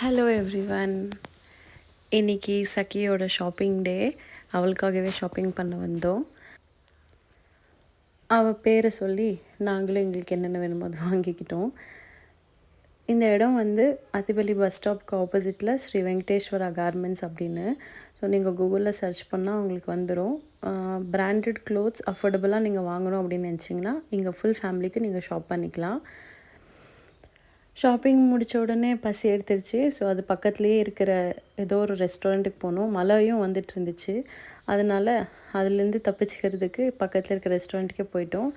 Hello everyone. இன்றைக்கி சக்கியோட shopping டே. அவளுக்காகவே shopping பண்ண வந்தோம். அவள் பேரை சொல்லி நாங்களும் எங்களுக்கு என்னென்ன வேணுமோ அது வாங்கிக்கிட்டோம். இந்த இடம் வந்து அத்திப்பள்ளி பஸ் ஸ்டாப்க்கு ஆப்போசிட்டில் ஸ்ரீ வெங்கடேஸ்வரா கார்மெண்ட்ஸ் அப்படின்னு. ஸோ நீங்கள் கூகுளில் சர்ச் பண்ணால் உங்களுக்கு வந்துடும். பிராண்டட் க்ளோத்ஸ் அஃபோர்டபுளாக நீங்கள் வாங்கணும் அப்படின்னு நினச்சிங்கன்னா இங்கே ஃபுல் ஃபேமிலிக்கு நீங்கள் ஷாப் பண்ணிக்கலாம். ஷாப்பிங் முடித்த உடனே பசி எடுத்துருச்சு. ஸோ அது பக்கத்துலேயே இருக்கிற ஏதோ ஒரு ரெஸ்டாரண்ட்டுக்கு போனோம். மழையும் வந்துட்டு இருந்துச்சு. அதனால் அதுலேருந்து தப்பிச்சுக்கிறதுக்கு பக்கத்தில் இருக்கிற ரெஸ்டாரண்ட்டுக்கே போயிட்டோம்.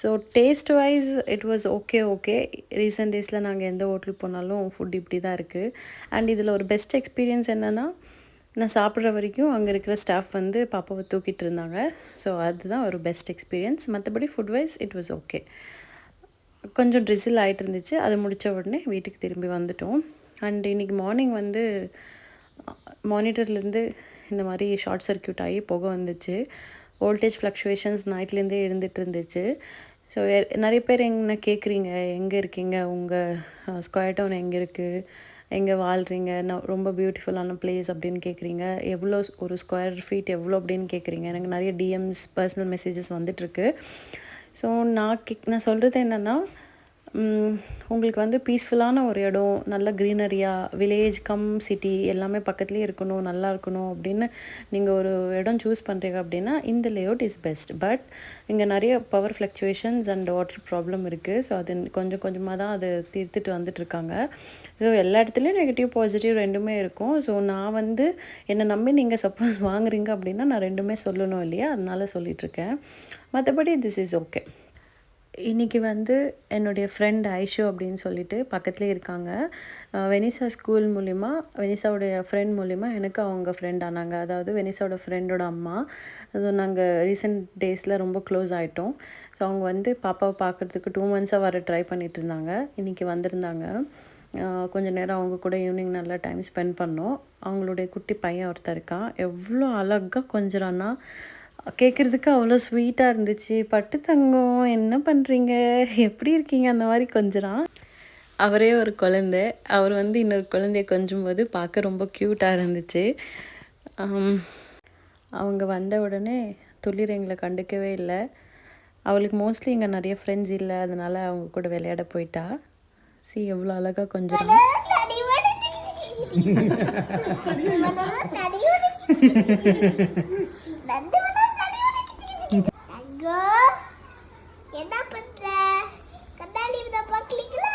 So taste wise it was okay. Recent டேஸில் நாங்கள் எந்த ஹோட்டல் போனாலும் ஃபுட் இப்படி தான் இருக்குது. அண்ட் இதில் ஒரு பெஸ்ட் எக்ஸ்பீரியன்ஸ் என்னென்னா, நான் சாப்பிட்ற வரைக்கும் அங்கே இருக்கிற ஸ்டாஃப் வந்து பாப்பாவை தூக்கிட்டு இருந்தாங்க. ஸோ அதுதான் ஒரு பெஸ்ட் எக்ஸ்பீரியன்ஸ். மற்றபடி food wise it was okay. கொஞ்சம் ட்ரிசில் ஆகிட்டு இருந்துச்சு. அது முடித்த உடனே வீட்டுக்கு திரும்பி வந்துட்டோம். அண்ட் இன்றைக்கி மார்னிங் வந்து மானிட்டர்லேருந்து இந்த மாதிரி ஷார்ட் சர்க்யூட் ஆகி புகை வந்துச்சு. வோல்டேஜ் ஃப்ளக்சுவேஷன்ஸ் நைட்லேருந்தே இருந்துகிட்டு இருந்துச்சு. ஸோ நிறைய பேர் என்ன கேட்குறீங்க, எங்கே இருக்கீங்க, உங்கள் ஸ்கொயர் டவுன் எங்கே இருக்குது, எங்கே வாழ்கிறீங்க, ரொம்ப பியூட்டிஃபுல்லான பிளேஸ் அப்படின்னு கேட்குறீங்க, எவ்வளோ ஒரு ஸ்கொயர் ஃபீட் எவ்வளோ அப்படின்னு கேட்குறீங்க. எனக்கு நிறைய டிஎம்ஸ் பர்சனல் மெசேஜஸ் வந்துட்டுருக்கு. ஸோ நான் சொல்கிறது என்னென்னா, உங்களுக்கு வந்து பீஸ்ஃபுல்லான ஒரு இடம், நல்ல க்ரீனரியாக, வில்லேஜ் கம் சிட்டி எல்லாமே பக்கத்துலேயே இருக்கணும், நல்லா இருக்கணும் அப்படின்னு நீங்கள் ஒரு இடம் சூஸ் பண்ணுறீங்க அப்படின்னா இந்த லேஅவுட் இஸ் பெஸ்ட். பட் இங்கே நிறைய power fluctuations and water problem இருக்குது. ஸோ அது கொஞ்சம் கொஞ்சமாக தான் அதை தீர்த்துட்டு வந்துட்டுருக்காங்க. ஸோ எல்லா இடத்துலையும் நெகட்டிவ் பாசிட்டிவ் ரெண்டுமே இருக்கும். ஸோ நான் வந்து என்னை நம்பி நீங்கள் சப்போஸ் வாங்குறீங்க அப்படின்னா நான் ரெண்டுமே சொல்லணும் இல்லையா, அதனால சொல்லிகிட்ருக்கேன். மற்றபடி திஸ் இஸ் ஓகே. இன்றைக்கி வந்து என்னுடைய ஃப்ரெண்ட் ஐஷு அப்படின்னு சொல்லிட்டு பக்கத்துலேயே இருக்காங்க. வெனிசா ஸ்கூல் மூலிமா, வெனிசாவுடைய ஃப்ரெண்ட் மூலிமா எனக்கு அவங்க ஃப்ரெண்ட் ஆனாங்க. அதாவது வெனிசாவோட ஃப்ரெண்டோட அம்மா. அது நாங்கள் ரீசெண்ட் டேஸில் ரொம்ப க்ளோஸ் ஆகிட்டோம். ஸோ அவங்க வந்து பாப்பாவை பார்க்குறதுக்கு 2 months வர ட்ரை பண்ணிகிட்டு இருந்தாங்க. இன்றைக்கி வந்திருந்தாங்க. கொஞ்சம் நேரம் அவங்க கூட ஈவினிங் நல்லா டைம் ஸ்பெண்ட் பண்ணோம். அவங்களுடைய குட்டி பையன் ஒருத்தர் இருக்கான். எவ்வளோ அழகாக கொஞ்சறான்னா, கேட்குறதுக்கு அவ்வளோ ஸ்வீட்டாக இருந்துச்சு. பட்டு தங்கம் என்ன பண்ணுறீங்க, எப்படி இருக்கீங்க, அந்த மாதிரி கொஞ்சறான். அவரே ஒரு குழந்தை. அவர் வந்து இன்னொரு குழந்தைய கொஞ்சும்போது பார்க்க ரொம்ப க்யூட்டாக இருந்துச்சு. அவங்க வந்த உடனே துளிர் எங்களை கண்டுக்கவே இல்லை. அவளுக்கு மோஸ்ட்லி இங்கே நிறைய ஃப்ரெண்ட்ஸ் இல்லை, அதனால் அவங்க கூட விளையாட போயிட்டா. எவ்வளோ அழகாக கொஞ்சறான். என்ன பண்ற? கண்ணாடி பார்க்கலீங்களா?